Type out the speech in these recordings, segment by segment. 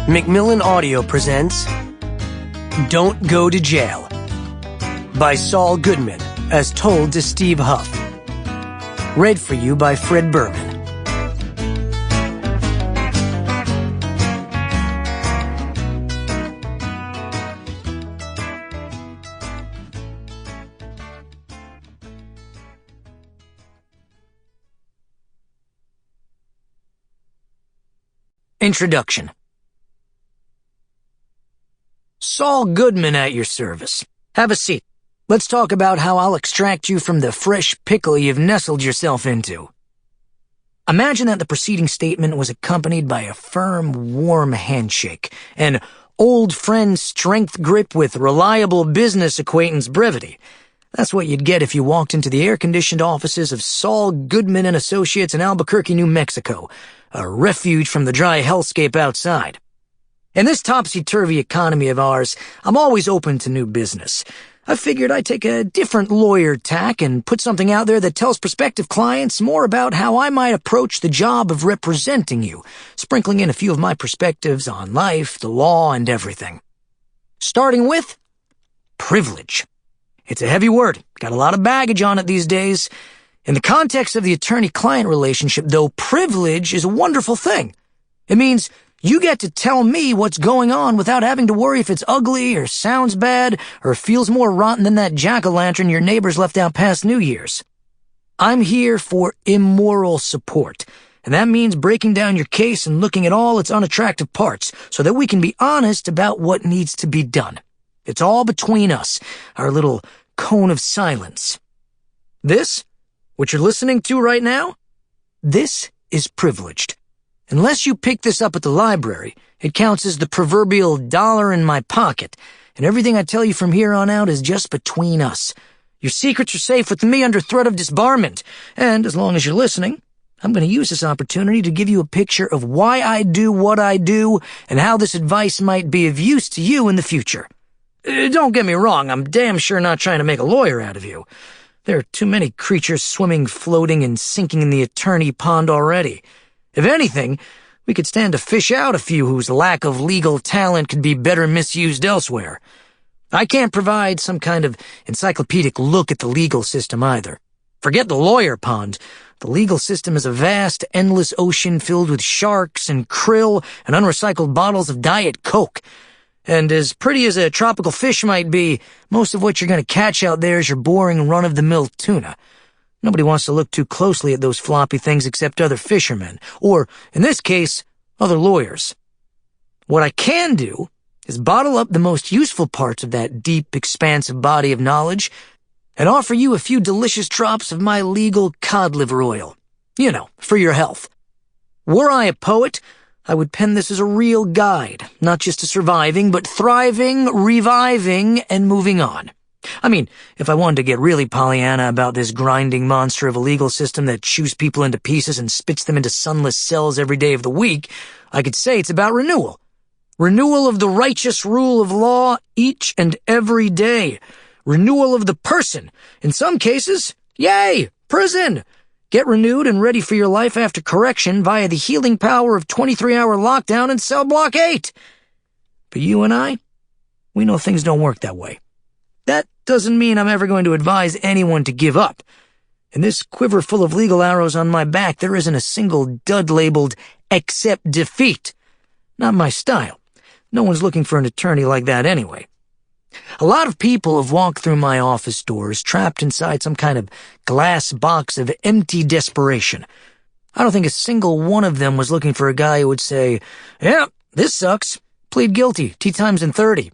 Macmillan Audio presents Don't Go to Jail by Saul Goodman, as told to Steve Huff. Read for you by Fred Berman. Introduction. Saul Goodman at your service. Have a seat. Let's talk about how I'll extract you from the fresh pickle you've nestled yourself into. Imagine that the preceding statement was accompanied by a firm, warm handshake, an old friend strength grip with reliable business acquaintance brevity. That's what you'd get if you walked into the air-conditioned offices of Saul Goodman and Associates in Albuquerque, New Mexico, a refuge from the dry hellscape outside. In this topsy-turvy economy of ours, I'm always open to new business. I figured I'd take a different lawyer tack and put something out there that tells prospective clients more about how I might approach the job of representing you, sprinkling in a few of my perspectives on life, the law, and everything. Starting with privilege. It's a heavy word, got a lot of baggage on it these days. In the context of the attorney-client relationship, though, privilege is a wonderful thing. It means you get to tell me what's going on without having to worry if it's ugly or sounds bad or feels more rotten than that jack-o'-lantern your neighbors left out past New Year's. I'm here for immoral support, and that means breaking down your case and looking at all its unattractive parts so that we can be honest about what needs to be done. It's all between us, our little cone of silence. This, what you're listening to right now, this is privileged. Unless you pick this up at the library, it counts as the proverbial dollar in my pocket, and everything I tell you from here on out is just between us. Your secrets are safe with me under threat of disbarment, and as long as you're listening, I'm going to use this opportunity to give you a picture of why I do what I do and how this advice might be of use to you in the future. Don't get me wrong, I'm damn sure not trying to make a lawyer out of you. There are too many creatures swimming, floating, and sinking in the attorney pond already. If anything, we could stand to fish out a few whose lack of legal talent could be better misused elsewhere. I can't provide some kind of encyclopedic look at the legal system either. Forget the lawyer pond. The legal system is a vast, endless ocean filled with sharks and krill and unrecycled bottles of Diet Coke. And as pretty as a tropical fish might be, most of what you're going to catch out there is your boring run-of-the-mill tuna. Nobody wants to look too closely at those floppy things except other fishermen, or, in this case, other lawyers. What I can do is bottle up the most useful parts of that deep, expansive body of knowledge and offer you a few delicious drops of my legal cod liver oil. You know, for your health. Were I a poet, I would pen this as a real guide, not just to surviving, but thriving, reviving, and moving on. I mean, if I wanted to get really Pollyanna about this grinding monster of a legal system that chews people into pieces and spits them into sunless cells every day of the week, I could say it's about renewal. Renewal of the righteous rule of law each and every day. Renewal of the person. In some cases, yay, prison. Get renewed and ready for your life after correction via the healing power of 23-hour lockdown in Cell Block 8. But you and I, we know things don't work that way. That doesn't mean I'm ever going to advise anyone to give up. In this quiver full of legal arrows on my back, there isn't a single dud labeled, accept defeat. Not my style. No one's looking for an attorney like that anyway. A lot of people have walked through my office doors trapped inside some kind of glass box of empty desperation. I don't think a single one of them was looking for a guy who would say, "Yeah, this sucks. Plead guilty, T times in 30.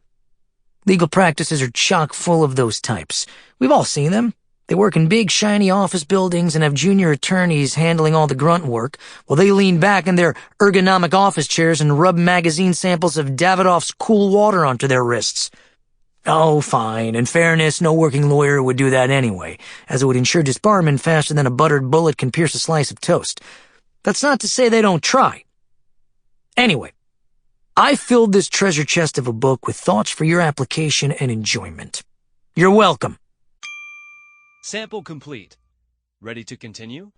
Legal practices are chock full of those types. We've all seen them. They work in big, shiny office buildings and have junior attorneys handling all the grunt work, while they lean back in their ergonomic office chairs and rub magazine samples of Davidoff's cool water onto their wrists. Oh, fine. In fairness, no working lawyer would do that anyway, as it would ensure disbarment faster than a buttered bullet can pierce a slice of toast. That's not to say they don't try. Anyway, I filled this treasure chest of a book with thoughts for your application and enjoyment. You're welcome. Sample complete. Ready to continue?